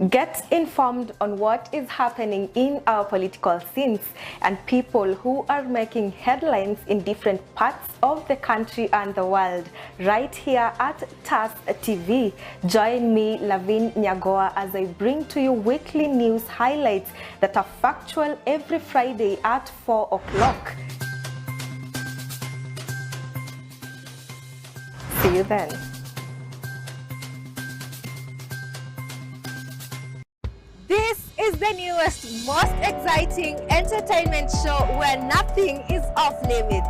Get informed on what is happening in our political scenes and people who are making headlines in different parts of the country and the world, right here at TAS TV. Join me, Lavin Nyagoa, as I bring to you weekly news highlights that are factual every Friday at 4 o'clock. See you then. This is the newest, most exciting entertainment show where nothing is off limits.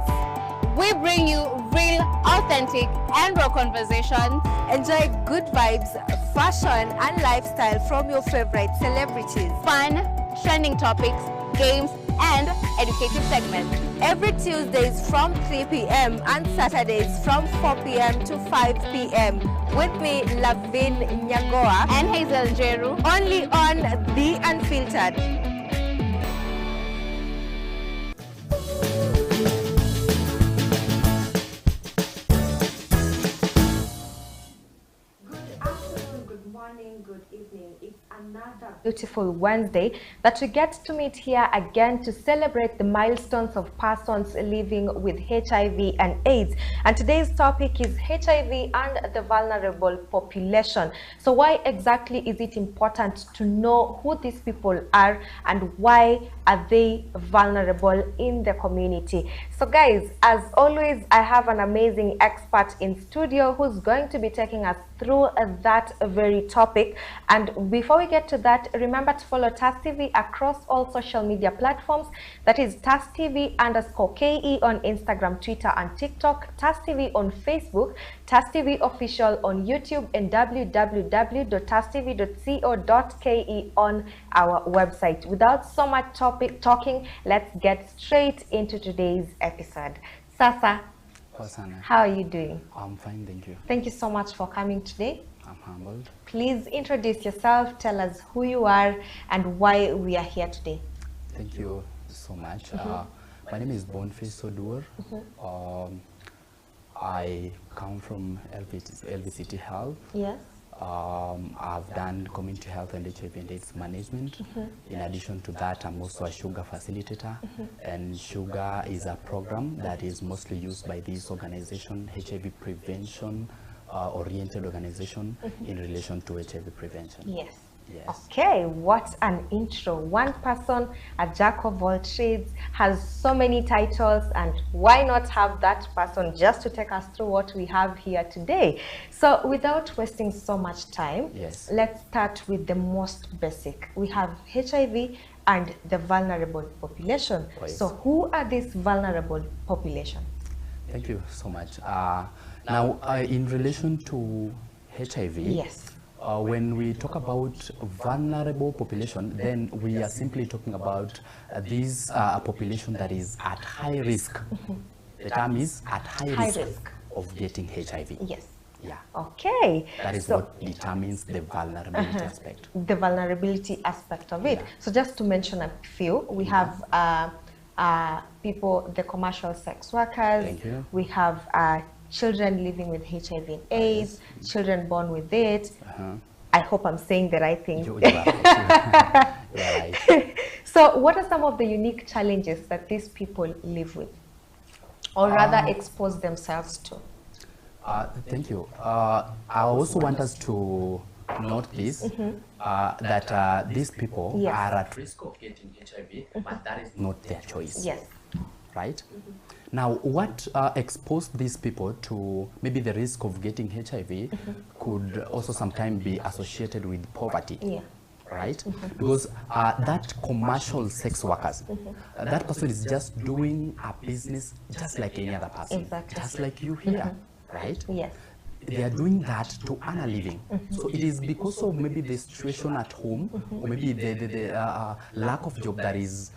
We bring you real, authentic, and raw conversations. Enjoy good vibes, fashion, and lifestyle from your favorite celebrities. Fun, trending topics, games, and educative segments. Every Tuesdays from 3 p.m. and Saturdays from 4 p.m. to 5 p.m. with me, Lavin Nyagoa and Hazel Jeru, only on The Unfiltered. Good morning, good evening. It's another beautiful Wednesday that we get to meet here again to celebrate the milestones of persons living with HIV and AIDS. And today's topic is HIV and the vulnerable population. So why exactly is it important to know who these people are and why are they vulnerable in the community? So guys, as always, I have an amazing expert in studio who's going to be taking us through that very topic. And before we get to that, remember to follow TAS TV across all social media platforms. That is TAS TV_KE on Instagram, Twitter, and TikTok, TAS TV on Facebook, TAS TV official on YouTube, and www.tastv.co.ke on our website. Without so much talking, let's get straight into today's episode. Sasa, how are you doing? I'm fine, thank you. Thank you so much for coming today. I'm humbled. Please introduce yourself, tell us who you are and why we are here today. Thank you so much. My name is Boniface Odur. I come from LVCT Health. Yes. I've done community health and HIV and AIDS management. In addition to that, I'm also a sugar facilitator. And sugar is a program that is mostly used by this organization, HIV prevention oriented organization in relation to HIV prevention. Yes. Yes. Okay, what an intro. One person, a jack of all trades, has so many titles, and why not have that person just to take us through what we have here today? So without wasting so much time, yes, let's start with the most basic. We have HIV and the vulnerable population. Oh, yes. So who are this vulnerable population? Thank you so much. Now, in relation to HIV, yes, when we talk about vulnerable population, then we are simply talking about this population that is at high risk. The term is at high risk of getting HIV. Yes. Yeah. Okay. That is what determines the vulnerability aspect. The vulnerability aspect of it. Yeah. So just to mention a few, we have people, the commercial sex workers. Thank you. We have children living with HIV and AIDS, yes, children born with it. I hope I'm saying the right thing. You are right. So what are some of the unique challenges that these people live with, or rather expose themselves to? Thank you. I also want us to note this, that these people, yes, are at risk of getting HIV, but that is not their choice. Yes. Right? Now, what exposed these people to maybe the risk of getting HIV could also sometimes be associated with poverty. Yeah. Right? Because that commercial sex workers, that person is just doing a business just like any other person. Exactly. Just like you here, right? Yes. They are doing that to earn a living. So it is because of maybe the situation at home, or maybe the lack of job that is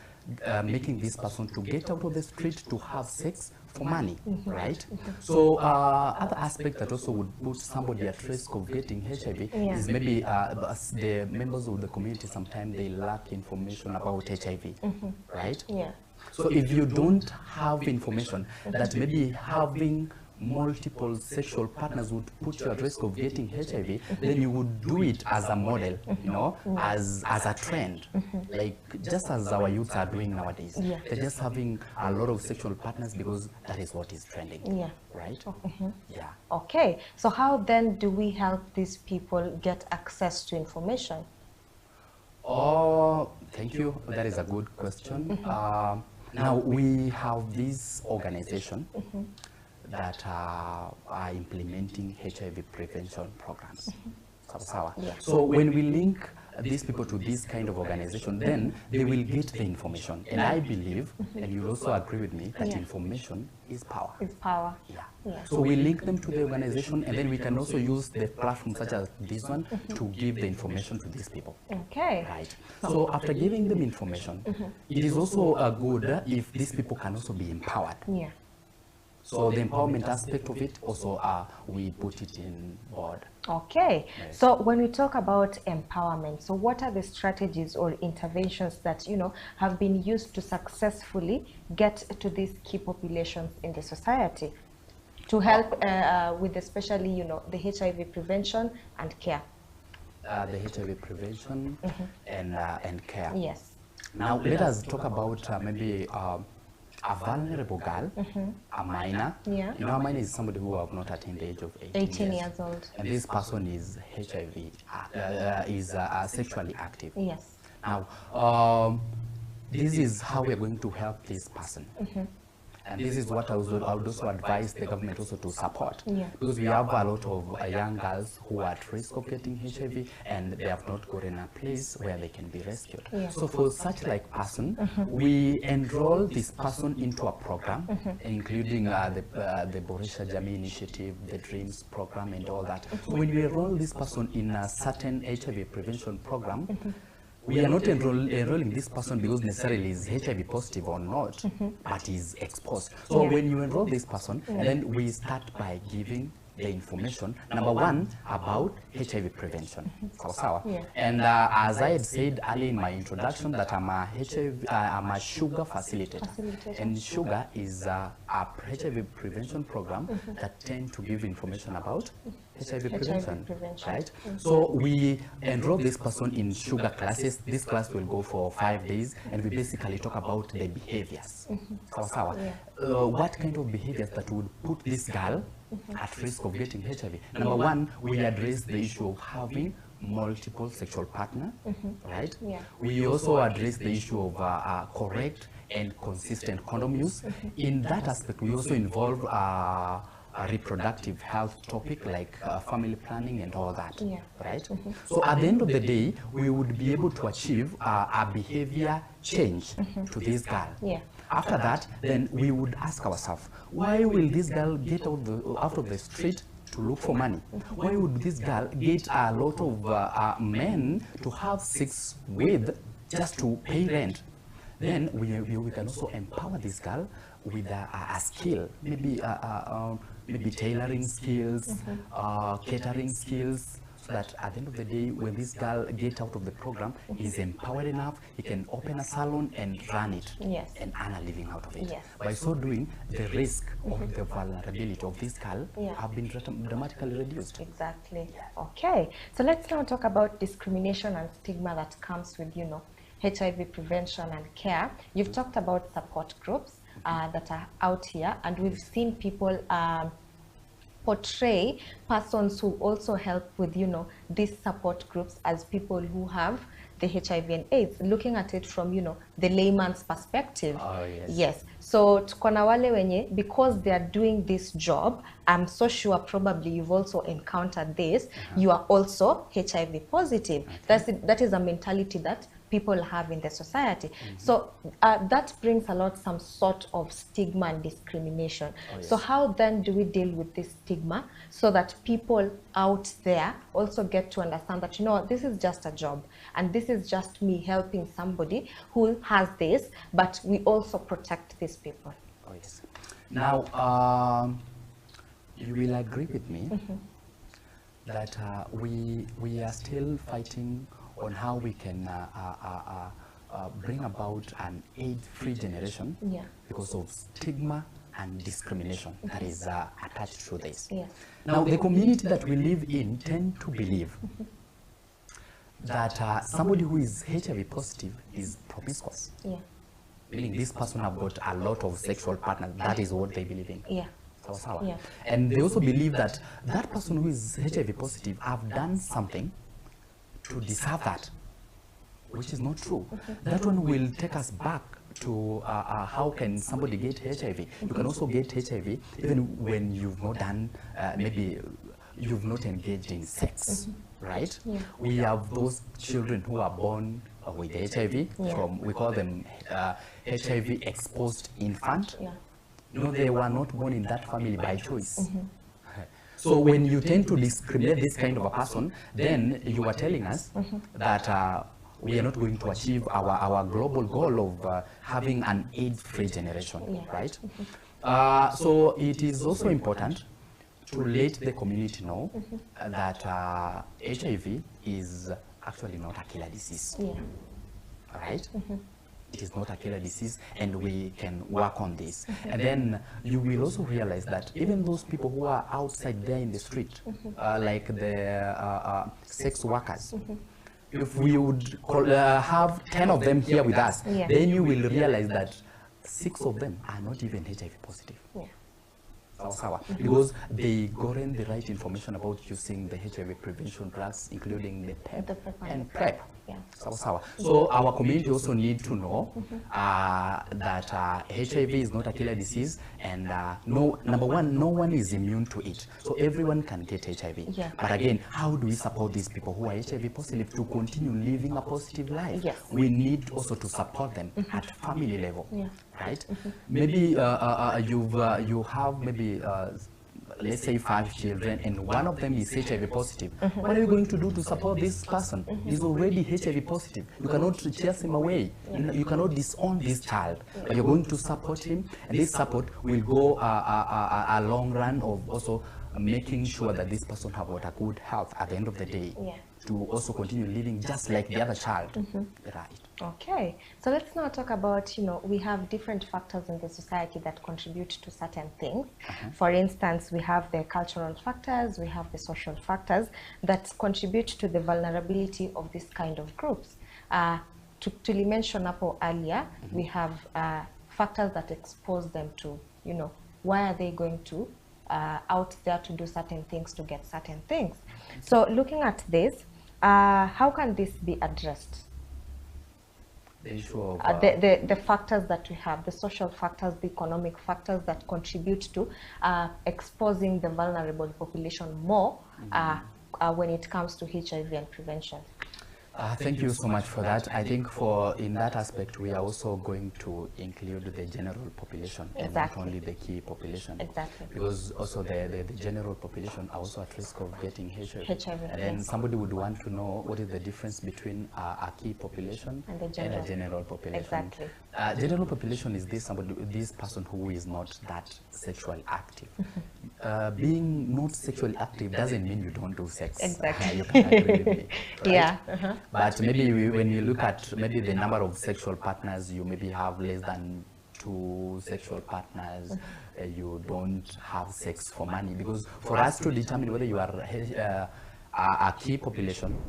making this person to get out of the street to have sex for money, right? So other aspect that also would put somebody at risk of getting HIV is maybe the members of the community, sometimes they lack information about HIV, right? Yeah. So if you don't have information that maybe having multiple sexual partners would put you at risk of getting HIV, then you would do it as a model, you know, as a trend, like just as our youths are doing nowadays. Yeah. They're just having a lot of sexual partners because that is what is trending. Yeah. Right? Yeah. Okay, so how then do we help these people get access to information? Oh, thank you. That is a good question. Now, we have this organization that are implementing HIV prevention programs. Sawa. Yeah. So when we link these people to this kind of organization, then they will get the information. And I believe, and you'll also agree with me, that Yeah. information is power. It's power. Yeah. Yeah. So we link them to the organization, and then we can also use the platform such as this one to give the information to these people. Okay. Right. So after giving them information, it is also good if these people can also be empowered. Yeah. So the empowerment aspect of it also, we put it in board. Okay, Right. so when we talk about empowerment, so what are the strategies or interventions that, you know, have been used to successfully get to these key populations in the society to help with especially, you know, the HIV prevention and care? The HIV prevention and care. Yes. Now let us talk about maybe a vulnerable girl, a minor. Yeah. You know, a minor is somebody who have not attained the age of 18 years old. And this person is HIV, is sexually active. Yes. Now, this is how we are going to help this person. And this is what I would also advise the government also to support. Yeah. Because we have a lot of young girls who are at risk of getting HIV and they have not gotten a place where they can be rescued. Yeah. So for such like person, we enroll this person into a program, including the Boresha Jamii Initiative, the DREAMS program and all that. So when we enroll this person in a certain HIV prevention program, we are not enrolling this person because necessarily is HIV positive or not, but is exposed. So when you enroll this person, and then we start by giving the information, number one, about HIV prevention. Sawa. Yeah. And as I had said earlier in my introduction, that I'm a sugar facilitator. And sugar is a HIV prevention program that tend to give information about HIV prevention, right? So we enroll this person in sugar classes. This class will go for 5 days, and we basically talk about the behaviors. Sawa. What kind of behaviors that would put this girl at risk of getting HIV? Number one, we address the issue of having multiple sexual partner, right? Yeah. We also address the issue of correct and consistent condom use. In that aspect, we also involve a reproductive health topic like family planning and all that, right? So at the end of the day, we would be able to achieve a behavior change to this girl. Yeah. After that, then we would ask ourselves, why will this girl get out of the street to look for money? Why would this girl get a lot of men to have sex with just to pay rent? Then we can also empower this girl with a skill, maybe tailoring skills, catering skills, so that at the end of the day, when this girl gets out of the program, he's empowered enough, he can open a salon and run it, and earn a living out of it. Yes. By so doing, the risk of the vulnerability of this girl have been dramatically reduced. Exactly. Okay, so let's now talk about discrimination and stigma that comes with, you know, HIV prevention and care. You've talked about support groups that are out here, and we've seen people portray persons who also help with, you know, these support groups as people who have the HIV and AIDS, looking at it from, you know, the layman's perspective. Oh, yes. Yes. So tuko na wale wenye, because they are doing this job, I'm so sure probably you've also encountered this, you are also HIV positive. That is a mentality that people have in the society. So that brings a lot some sort of stigma and discrimination. So how then do we deal with this stigma so that people out there also get to understand that, you know, this is just a job and this is just me helping somebody who has this, but we also protect these people. Oh, yes. Now, you will agree with me that we are still fighting on how we can bring about an AIDS-free generation because of stigma and discrimination that is attached to this. Yes. Now, the community that we live in tend to believe that somebody who is HIV positive is promiscuous. Yeah. Meaning this person have got a lot of sexual partners. That is what they believe in. Yeah. Yeah. And they also believe that that person who is HIV positive have done something to deserve that, which is not true. That one will take us back to how can somebody get HIV. You can also get HIV even when you've not done, maybe you've not engaged in sex, right? Yeah. We have those children who are born with HIV, from, we call them HIV exposed infant. Yeah. No, they were not born in that family by choice. So when you tend to discriminate this kind of a person, then you are telling us that we are not going to achieve our global goal of having an AIDS-free generation, right? So it is also important to let the community know that HIV is actually not a killer disease, right? It is not a killer disease, and we can work on this. And then you will also realize that even those people who are outside there in the street, like the sex workers, if we would have 10 of them here with us, then you will realize that 6 of them are not even HIV positive. Because they gotten the right information about using the HIV prevention drugs, including the PEP and PrEP. So our community also need to know that HIV is not a killer disease, and number one, no one is immune to it. So everyone can get HIV. But again, how do we support these people who are HIV positive to continue living a positive life? We need also to support them at family level, right? Maybe you have maybe let's say 5 children, and one of them is HIV positive. What are you going to do to support this person? He's already HIV positive. You cannot chase him away. You cannot disown this child. But you're going to support him, and this support will go a long run of also making sure that this person have got a good health at the end of the day, to also continue living just like the other child. Right. Okay, so let's now talk about, we have different factors in the society that contribute to certain things. For instance, we have the cultural factors, we have the social factors that contribute to the vulnerability of this kind of groups. To mention up earlier, we have factors that expose them to, why are they going to out there to do certain things to get certain things. So looking at this, how can this be addressed? The issue of the factors that we have, the social factors, the economic factors that contribute to exposing the vulnerable population more when it comes to HIV and prevention. Thank you so much for that. I think in that aspect, we are also going to include the general population, and not only the key population. Because also the general population are also at risk of getting HIV. And then somebody would want to know what is the difference between a key population and a general population. General population is this person who is not that sexually active. Being not sexually active doesn't mean you don't do sex. You can agree with me, right? But maybe when you look at maybe the number of sexual partners, you maybe have less than 2 sexual partners. You don't have sex for money, because for us to determine whether you are a key population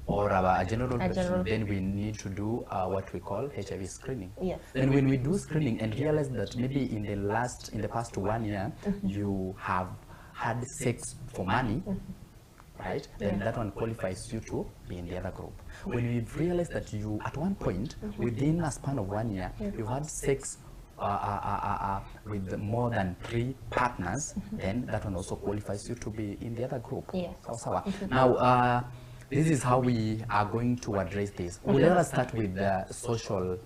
or a general population, then we need to do what we call HIV screening. Then when we do screening and realize that maybe in the past 1 year you have had sex for money, right? Then that one qualifies you to be in the other group. When we've realized that you, at one point, within a span of 1 year, you've had sex with more than 3 partners, then that one also qualifies you to be in the other group. Now, this is how we are going to address this. Well, let us start with the social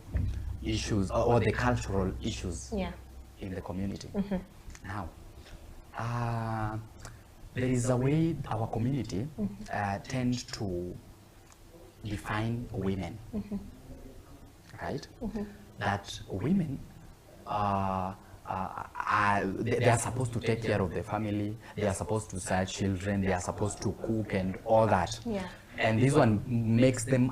issues or the cultural issues in the community. Now, there is a way our community tends to define women, right? That women they are supposed to take care of the family, they are supposed to serve children, they are supposed to cook and all that. And this one makes them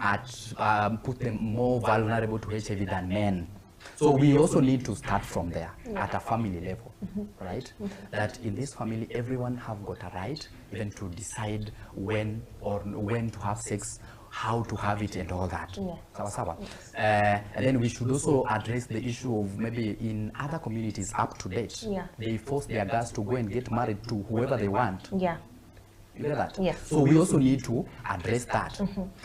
put them more vulnerable to HIV than men. So we also need to start from there at a family level, right? That in this family, everyone have got a right even to decide when to have sex, how to have it, and all that. Sawa sawa. And then we should also address the issue of maybe in other communities up to date, they force their girls to go and get married to whoever they want. Yeah. You get that? Yes. So we also need to address that,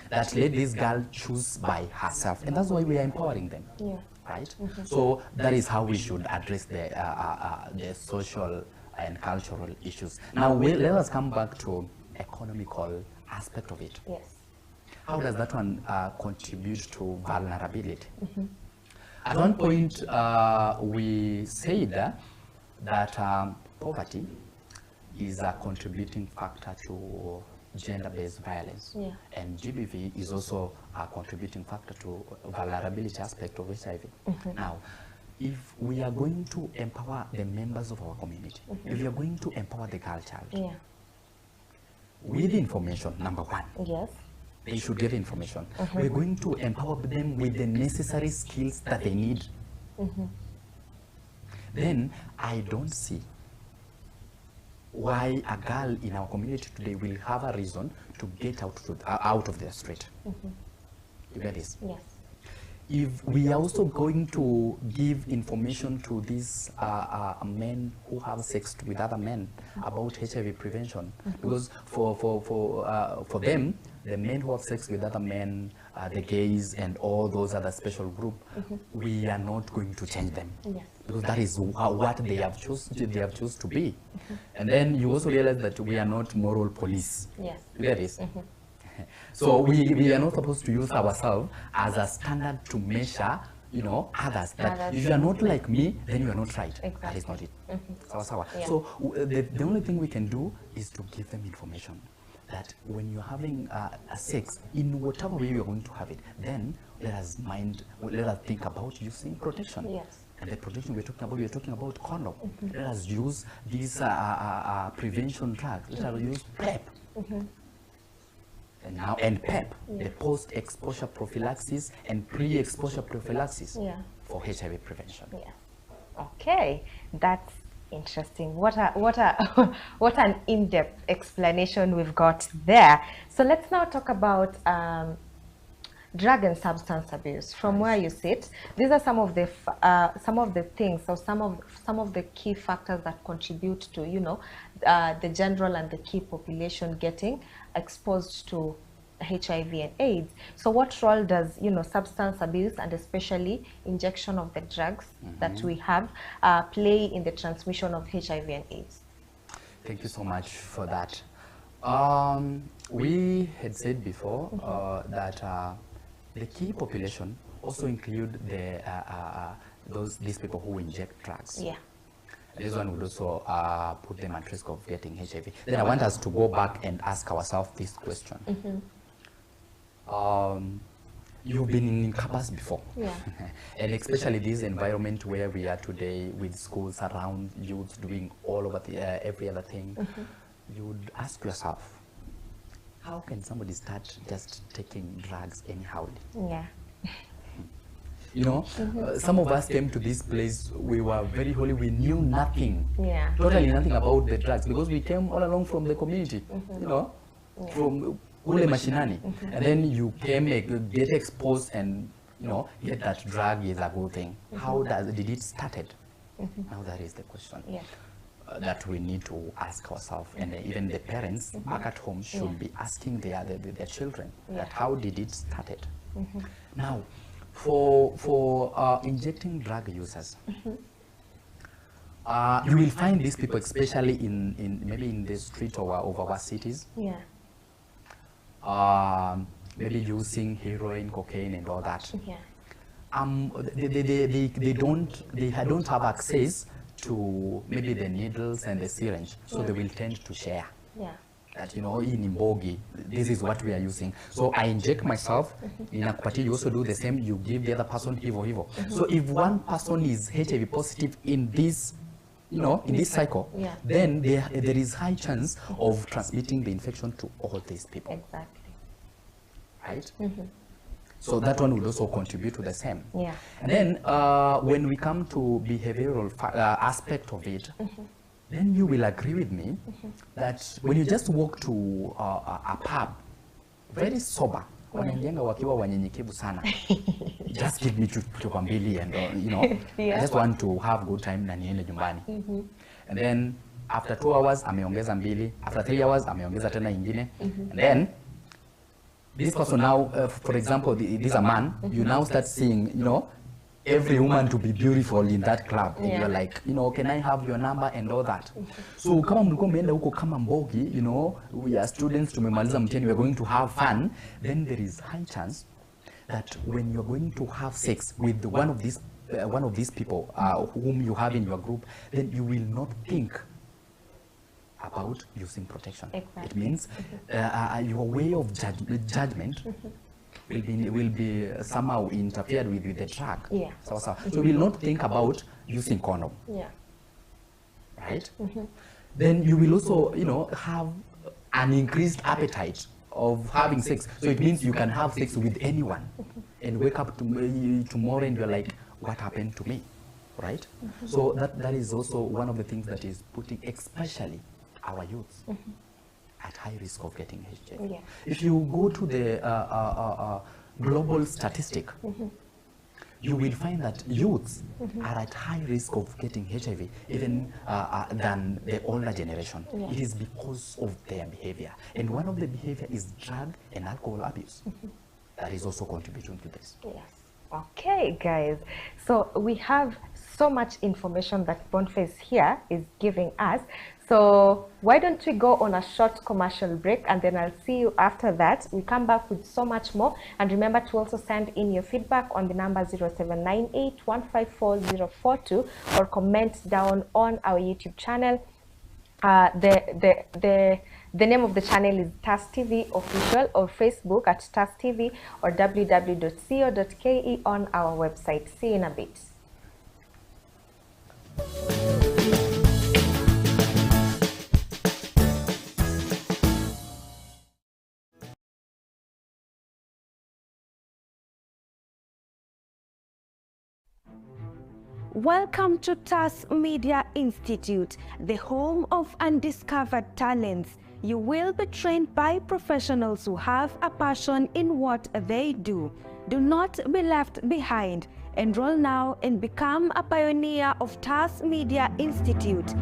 that let this girl choose by herself. And that's why we are empowering them. Yeah. Right? So that is how we should address the social and cultural issues. Now, let us come back to economical aspect of it. Yes. How does that one contribute to vulnerability? At one point, we said that poverty is a contributing factor to gender-based violence. And GBV is also a contributing factor to vulnerability aspect of HIV. Now, if we are going to empower the members of our community, if we are going to empower the girl child, with information, number one, Yes. they should get information. We're going to empower them with the necessary skills that they need. Then I don't see why a girl in our community today will have a reason to get out of the street. You get this? Yes. If we are also going to give information to these men who have sex with other men about HIV prevention, because for them, the men who have sex with other men, the gays and all those other special group, we are not going to change them. Yes. Because that is what they have chosen to be. And then you also realize that we are not moral police. Yes. You get this? So we are not supposed to use ourselves as a standard to measure, others. That if you are not like me, then you are not right. Exactly. That is not it. Sawa sawa. Yeah. So the only thing we can do is to give them information that when you're having a sex, in whatever way you're going to have it, then let us think about using protection. Yes. And the protection we're talking about condom. Let us use these prevention drugs. Let us use PrEP. And PEP, the post-exposure prophylaxis and pre-exposure prophylaxis for HIV prevention. Yeah. Okay, that's interesting. What an in-depth explanation we've got there. So let's now talk about drug and substance abuse. From where you sit, these are some of the things, or some of the key factors that contribute to the general and the key population getting exposed to HIV and AIDS. So what role does substance abuse and especially injection of the drugs that we have play in the transmission of HIV and AIDS? Thank you so much for that. We had said before that the key population also include these people who inject drugs. Yeah. This one would also put them at risk of getting HIV. Then I want us to go back and ask ourselves this question. You've been in campus before. Yeah. And especially this environment where we are today with schools around, youth doing all over every other thing. You would ask yourself, how can somebody start just taking drugs anyhow? Yeah. Some of us came to this place, we were very holy, we knew nothing, totally nothing about the drugs, because we came all along from the community, from ule mashinani, and then you came, get exposed and, get that drug is a good thing. How did it started? Now that is the question that we need to ask ourselves, and even the parents back at home should be asking their children that how did it started? Now, for injecting drug users, you will find these people, especially maybe in the street of our cities. Yeah. Maybe using heroin, cocaine, and all that. Yeah. They don't have access to maybe the needles and the syringe, so they will tend to share. Yeah. That in Imbogi, this is what we are using. So I inject myself, in Akupati you also do the same, you give the other person hivo. So if one person is HIV positive in this, in this cycle, then there is high chance of transmitting the infection to all these people. Exactly. Right? So that one would also contribute to the same. Yeah. And then when we come to behavioral aspect of it, then you will agree with me that when you just walk to a pub, very sober, wanaingianga wakiwa wanyenyekevu sana. Just give me chupa mbili and you know, I just want to have good time na niende nyumbani. And then after 2 hours ameongeza mbili, after 3 hours ameongeza tena ingine. And then this person now, for example, this is a man, you now start seeing, you know, every woman to be beautiful in that club. And you're like, you know, can I have your number and all that? So kama mlikuwa mmeenda huko kama mbogi, you know, we are students, tumemaliza mtihani, we are going to have fun, then there is high chance that when you're going to have sex with one of these people whom you have in your group, then you will not think about using protection. Exactly. It means your way of judgment will be somehow interfered with the drug. Yeah. So you will not think about using condom. Yeah. Right? Then you will also, you know, have an increased appetite of having sex. So it means you can have sex with anyone and wake up tomorrow and you're like, what happened to me? Right? So that is also one of the things that is putting especially our youth at high risk of getting HIV. Yeah. If you go to the global statistic, you will find that youths are at high risk of getting HIV even than the older generation. Yeah. It is because of their behavior. And one of the behavior is drug and alcohol abuse. That is also contributing to this. Yes. Okay, guys. So we have so much information that Boniface here is giving us. So why don't we go on a short commercial break, and then I'll see you after that. We come back with so much more. And remember to also send in your feedback on the number 0798-154-042 or comment down on our YouTube channel. The name of the channel is TAS TV Official, or Facebook at TAS TV, or www.co.ke on our website. See you in a bit. Welcome to TAS Media Institute, the home of undiscovered talents. You will be trained by professionals who have a passion in what they do. Do not be left behind. Enroll now and become a pioneer of TAS Media Institute.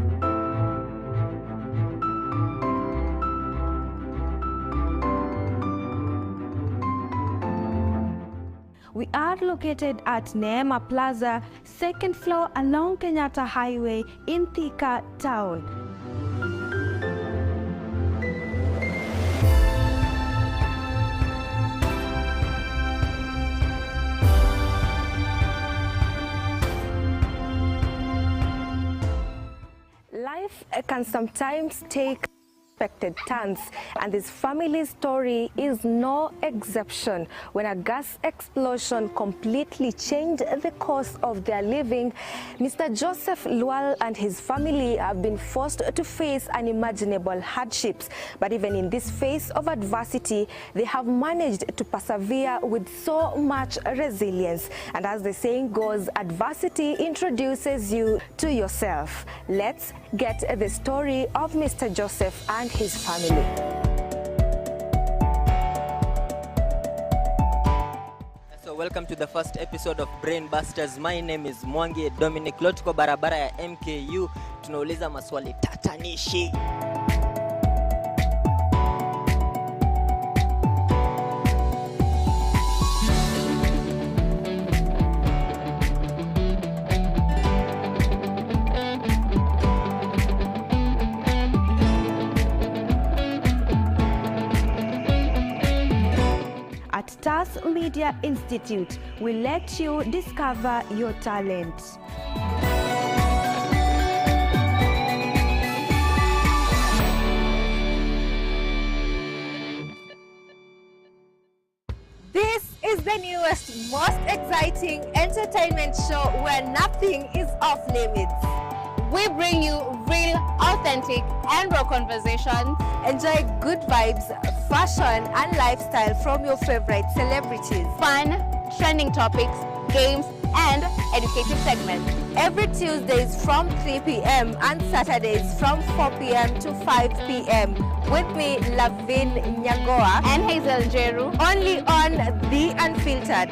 We are located at Neema Plaza, 2nd floor along Kenyatta Highway in Thika Town. Life can sometimes take unexpected turns, and this family's story is no exception. When a gas explosion completely changed the course of their living, Mr. Joseph Lual and his family have been forced to face unimaginable hardships. But even in this phase of adversity, they have managed to persevere with so much resilience. And as the saying goes, adversity introduces you to yourself. Let's get the story of Mr. Joseph and his family. So welcome to the first episode of Brain Busters. My name is Mwangi Dominic. Leo tuko barabara ya MKU, tunauliza maswali tatanishi. At TAS Media Institute, we let you discover your talent. This is the newest, most exciting entertainment show where nothing is off limits. We bring you real, authentic, and raw conversations. Enjoy good vibes fashion and lifestyle from your favorite celebrities. Fun, trending topics, games, and educative segments. Every Tuesdays from 3 p.m. and Saturdays from 4 p.m. to 5 p.m. with me, Lavin Nyagoa and Hazel Jeru, only on The Unfiltered.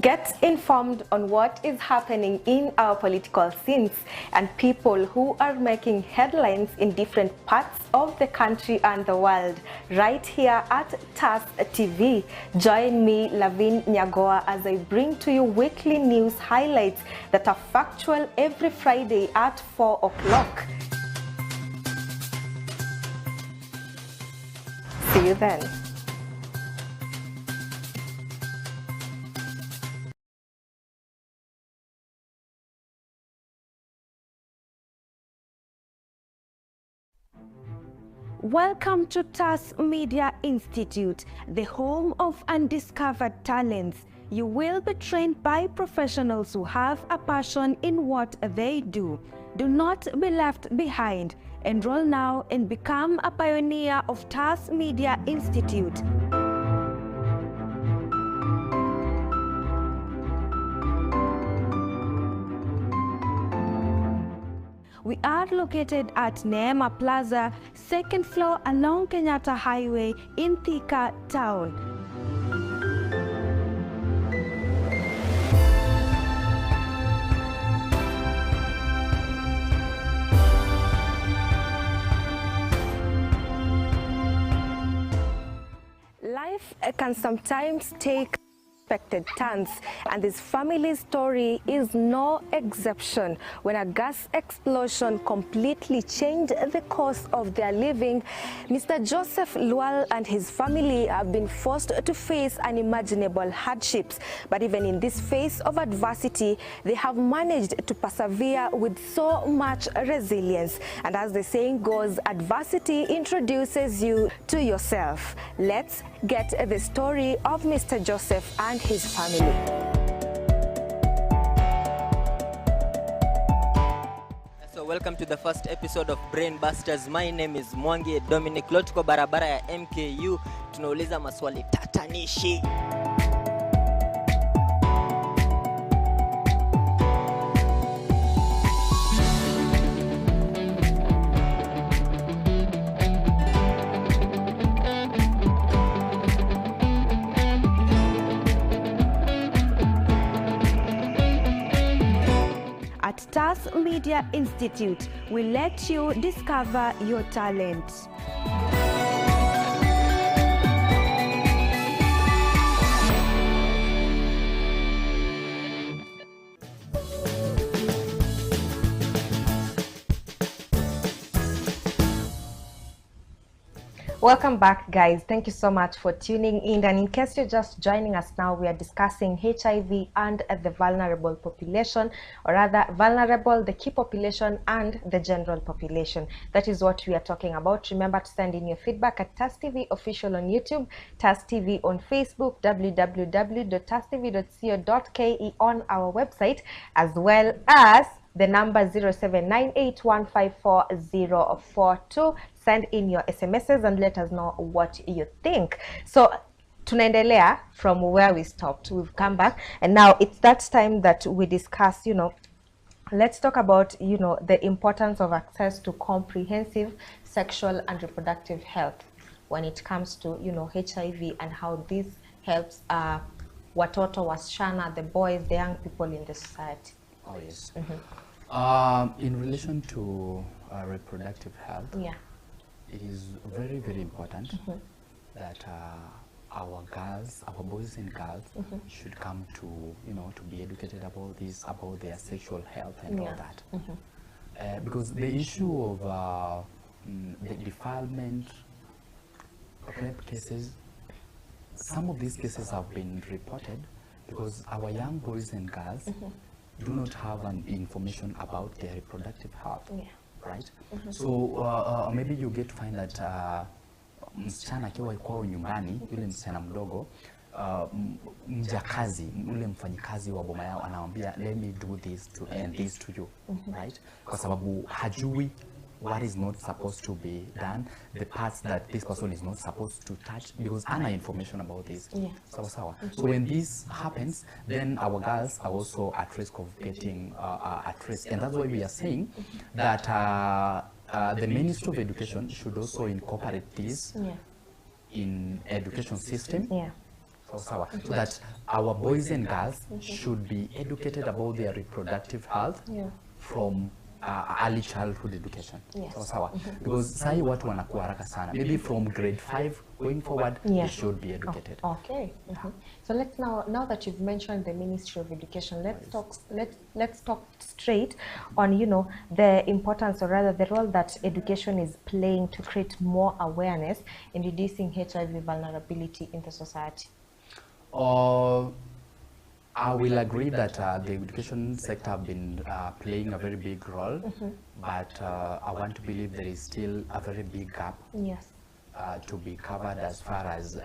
Get informed on what is happening in our political scenes and people who are making headlines in different parts of the country and the world right here at TAS TV. Join me, Lavin Nyagoa, as I bring to you weekly news highlights that are factual every Friday at 4 o'clock. See you then. Welcome to TAS Media Institute, the home of undiscovered talents. You will be trained by professionals who have a passion in what they do. Do not be left behind. Enroll now and become a pioneer of TAS Media Institute. We are located at Neema Plaza, second floor along Kenyatta Highway in Thika Town. Life can sometimes take unexpected turns, and this family's story is no exception. When a gas explosion completely changed the course of their living, Mr. Joseph Lual and his family have been forced to face unimaginable hardships. But even in this phase of adversity, they have managed to persevere with so much resilience. And as the saying goes, adversity introduces you to yourself. Let's get the story of Mr. Joseph and his family. So welcome to the first episode of Brain Busters. My name is Mwangi Dominic Lotko, barabara ya MKU. Tunauliza maswali tatanishi. At TAS Media Institute, we let you discover your talent. Welcome back, guys. Thank you so much for tuning in. And in case you're just joining us now, we are discussing HIV and the vulnerable population, or rather vulnerable, the key population, and the general population. That is what we are talking about. Remember to send in your feedback at TAS TV Official on YouTube, TAS TV on Facebook, www.tastv.co.ke on our website, as well as the number 0798154042. Send in your SMSs and let us know what you think. So tunaendelea from where we stopped. We've come back, and now it's that time that we discuss, let's talk about, the importance of access to comprehensive sexual and reproductive health when it comes to, HIV, and how this helps watoto, wasichana, the boys, the young people in the society. Oh, yes. In relation to reproductive health, it is very, very important that our girls, our boys and girls should come to, to be educated about this, about their sexual health and all that. Because the issue of the defilement, rape cases some of these cases have been reported because our young boys and girls do not have an information about their reproductive health, right? So maybe you get to find that msichana akiwa kwao nyumbani, yule msichana mdogo, mjakazi, ule mfanyikazi wa boma yao anamwambia let me do this to and this to you, right? Kwa sababu hajui what is not supposed to be done, the parts that this person is not supposed to touch, because ana information about this. Sawa. So when this happens, then our girls are also at risk of getting at risk, and that's why we are saying that the Ministry of Education should also incorporate this in education system. So that our boys and girls should be educated about their reproductive health from early childhood education. Because sai watu wanakuwa haraka sana. Maybe from grade 5 going forward, they should be educated. Okay. So let's now that you've mentioned the Ministry of Education, let's talk straight on, you know, the importance, or rather the role that education is playing to create more awareness in reducing HIV vulnerability in the society. I will agree that the education sector have been playing a very big role, but I want to believe there is still a very big gap to be covered as far as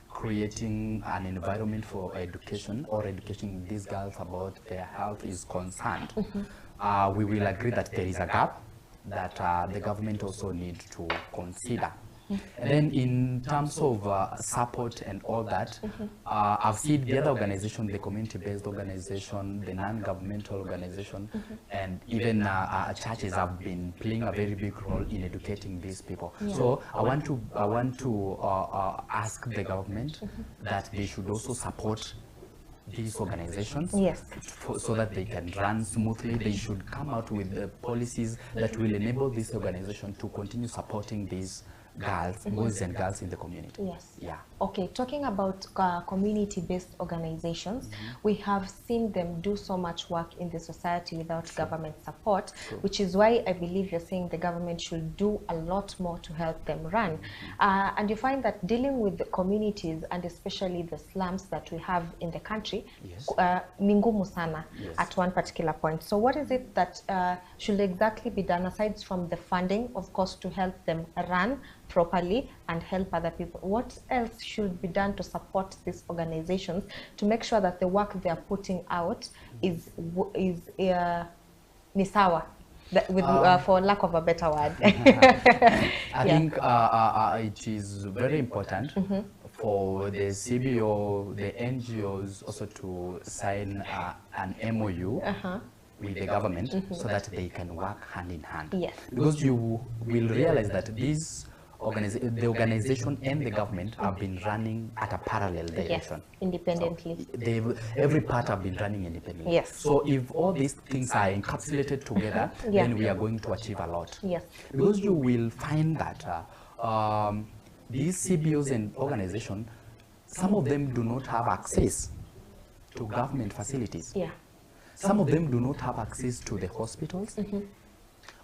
creating an environment for education or educating these girls about their health is concerned. We will agree that there is a gap that the government also needs to consider. And then in terms of support and all that, I've seen the other organization, the community-based organization, the non-governmental organization, and even churches have been playing a very big role in educating these people. So I want to ask the government that they should also support these organizations so that they can run smoothly. They should come out with policies that will enable this organization to continue supporting these girls, boys and girls in the community. Okay, talking about community-based organizations, we have seen them do so much work in the society without government support, which is why I believe you're saying the government should do a lot more to help them run. And you find that dealing with the communities, and especially the slums that we have in the country, ni ngumu sana at one particular point. So what is it that should exactly be done, aside from the funding, of course, to help them run properly and help other people? What else should be done to support these organizations to make sure that the work they are putting out is nisawa, for lack of a better word? I think it is very important for the CBO, the NGOs also to sign an MOU with the government so that they can work hand in hand. Because you will realize that these the organization and the government have been running at a parallel direction. Independently. So every part have been running independently. So if all these things are encapsulated together, then we are going to achieve a lot. Because you will find that these CBOs and organizations, some of them do not have access to government facilities. Some of them do not have access to the hospitals,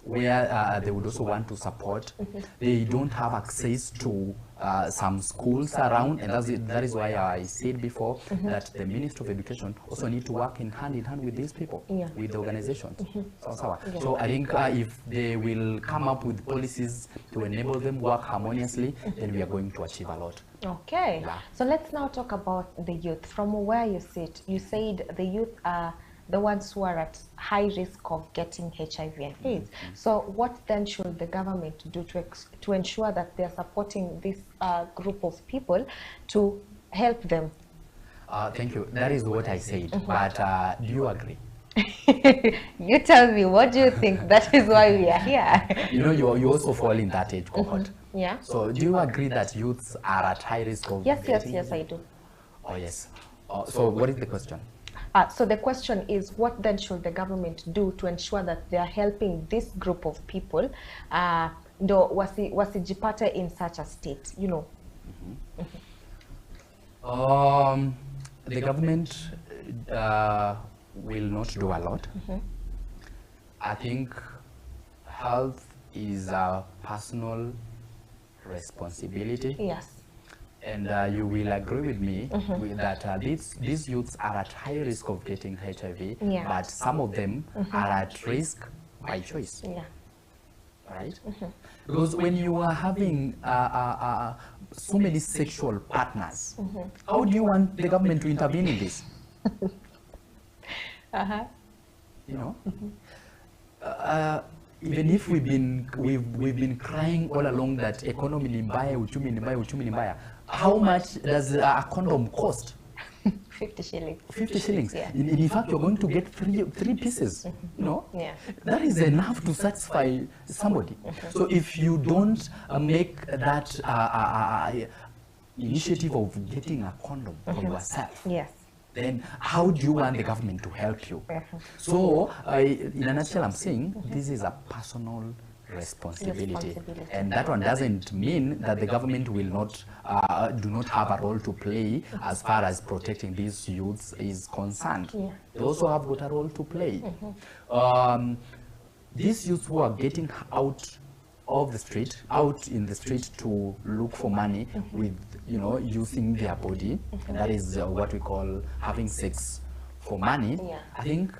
where they would also want to support. They don't have access to some schools around, and that is why I said before that the Ministry of Education also need to work hand in hand with these people, with the organizations. So I think if they will come up with policies to enable them work harmoniously, then we are going to achieve a lot. Okay, so let's now talk about the youth. From where you sit, you said the youth are the ones who are at high risk of getting HIV and AIDS. So what then should the government do to ensure that they're supporting this group of people to help them? Thank you. That is what I said, but do you agree? You tell me, what do you think? That is why we are here. You know, you also fall in that age cohort. So do you agree that youths are at high risk of getting? Yes, I do. Oh, yes. So what is the question? So the question is, what then should the government do to ensure that they are helping this group of people ndo wasijipate in such a state, you know? The government will not do a lot. I think health is a personal responsibility. and you will agree with me with that these youths are at high risk of getting HIV, Yeah. but some of them are at risk by choice. Yeah. Right? Because when you are having so many sexual partners, how do you want the government to intervene in this? You know, even if we've been crying all along that economy ni mbaya, uchumi ni mbaya, uchumi ni mbaya, how much does a condom cost? 50 shillings. 50 shillings. Yeah. In fact, you're going to get three pieces. You know, Yeah. that is enough to satisfy somebody. So if you don't make that initiative of getting a condom for yourself, Yes. then how do you want the government to help you? So, in a nutshell, I'm saying this is a personal responsibility. And that one doesn't mean that the government will not, do not have a role to play as far as protecting these youths is concerned. Yeah. They also have got a role to play. These youths who are getting out of the street, out in the street to look for money with, you know, using their body, and that is what we call having sex for money. Yeah. I think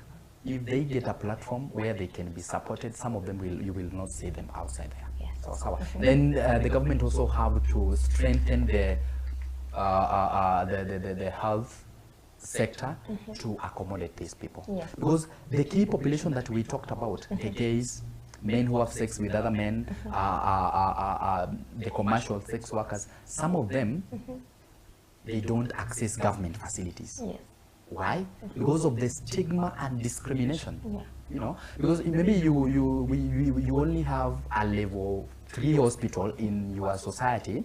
if they get a platform where they can be supported, some of them you will not see them outside there. Yes. So, then the government also have to strengthen the health sector to accommodate these people. Yes. Because the key population that we talked about, the gays, men who have sex with other men, the commercial sex workers, some of them, they don't access government facilities. Yes. Why? Because of the stigma and discrimination. Yeah. You know, because maybe you only have a level 3 hospital in your society,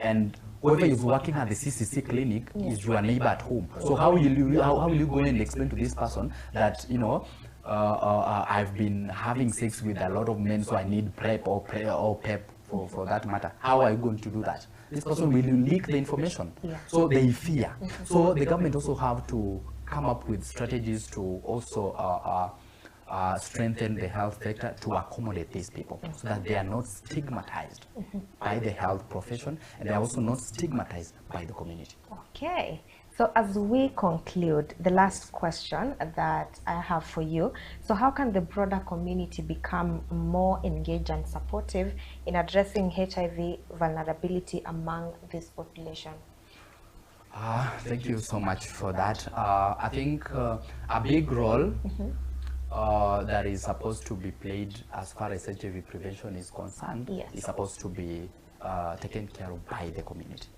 and whoever is working at the CCC clinic is your neighbor at home. So how will you go and explain to this person that, you know, I've been having sex with a lot of men, so I need PrEP or PEP for that matter? How are you going to do that? This person will leak the information. Yeah. So they fear. So the government also have to come up with strategies to also strengthen the health sector to accommodate these people so that they are not stigmatized by the health profession, and they are also not stigmatized by the community. Okay. So as we conclude, the last question that I have for you, so how can the broader community become more engaged and supportive in addressing HIV vulnerability among this population? Thank you so much for that. I think a big role that is supposed to be played as far as HIV prevention is concerned is supposed to be taken care of by the community.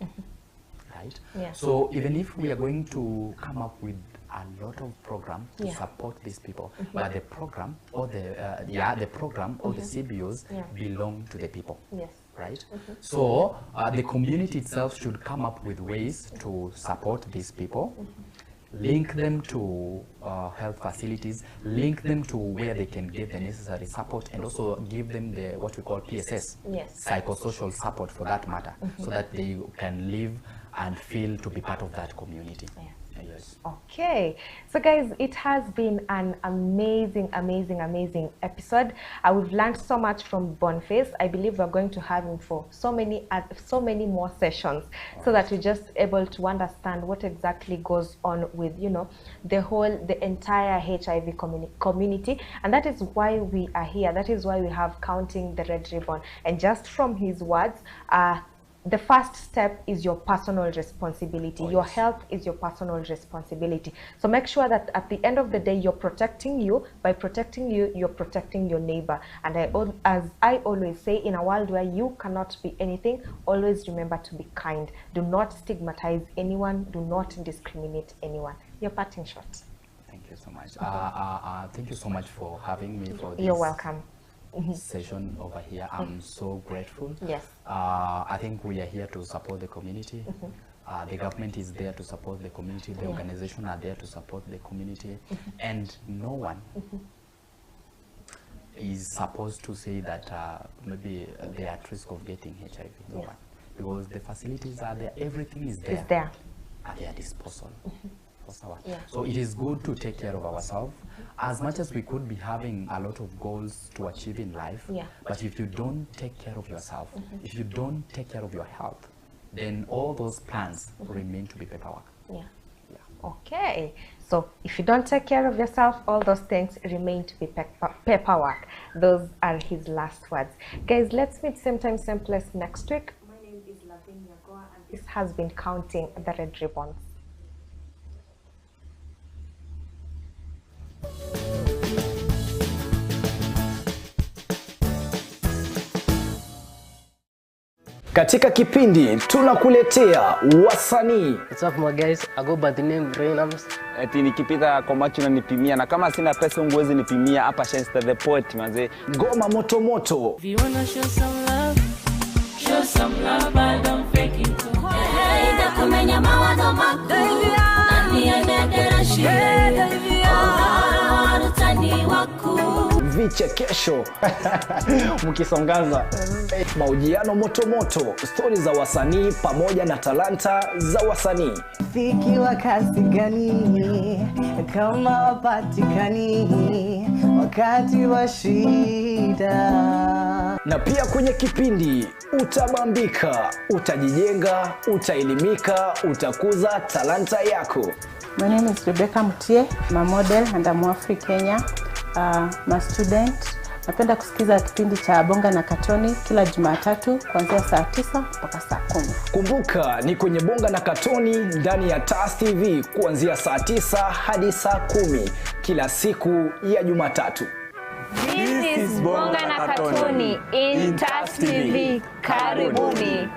Right? Yeah. So even if we are going to come up with a lot of programs to support these people, but the program or the program or the CBOs belong to the people. Yes. Right? So the community itself should come up with ways to support these people, link them to health facilities, link them to where they can get the necessary support, and also give them the what we call PSS, psychosocial support for that matter, so that they can live and feel to be part of that community. Yes. Okay, so guys, it has been an amazing episode. We've learned so much from Boniface. I believe we're going to have him for so many more sessions, so that we're just able to understand what exactly goes on with, you know, the entire HIV community. And that is why we are here. That is why we have Counting the Red Ribbon. And just from his words, the first step is your personal responsibility. Your health is your personal responsibility. So make sure that at the end of the day, you're protecting you. By protecting you, you're protecting your neighbor. And as I always say, in a world where you cannot be anything, always remember to be kind. Do not stigmatize anyone. Do not discriminate anyone. Your parting shot. Thank you so much. Thank you so much for having me for this. You're welcome. Session over here. I'm so grateful. Yes. I think we are here to support the community. The government is there to support the community. The organization are there to support the community. And no one is supposed to say that maybe they are at risk of getting HIV. No one. Because the facilities are there. Everything is there. It's there. At their disposal. So it is good to take care of ourselves. As much as we could be having a lot of goals to achieve in life, but if you don't take care of yourself, if you don't take care of your health, then all those plans remain to be paperwork. Yeah. Okay. So if you don't take care of yourself, all those things remain to be paperwork. Those are his last words. Guys, let's meet same time, same place next week. My name is Lavinia Goa, and this has been Counting the Red Ribbons. Katika kipindi tunakuletea wasanii. What's up my guys? I go by the name Rainams. Eti nikipita kwa macho na nipimia, na kama sina pesa unguwezi nipimia. Hapa Shenster the Poet manze. Ngoma moto moto. If you wanna show some love but don't fake it too. Ida kumenya mawazo mako nani anedera shire utani wako Vichekesho mkisongaza, mahojiano moto moto, stori za wasanii pamoja na talanta za wasanii. Fiki wa kasi gani kama wapatikani wakati wa shida. Na pia kwenye kipindi utabambika, utajijenga, utaelimika, utakuza talanta yako. My name is Rebecca Mutie, I'm a model and I'm Afri Kenya. I'm a student. Napenda kusikiza kipindi cha Bonga na Katoni kila Jumatatu kuanzia saa 9 mpaka saa 10. Kumbuka ni kwenye Bonga na Katoni ndani ya TAS TV kuanzia saa 9 hadi saa 10 kila siku ya Jumatatu. This is Bonga na Katoni in TAS TV. Karibuni.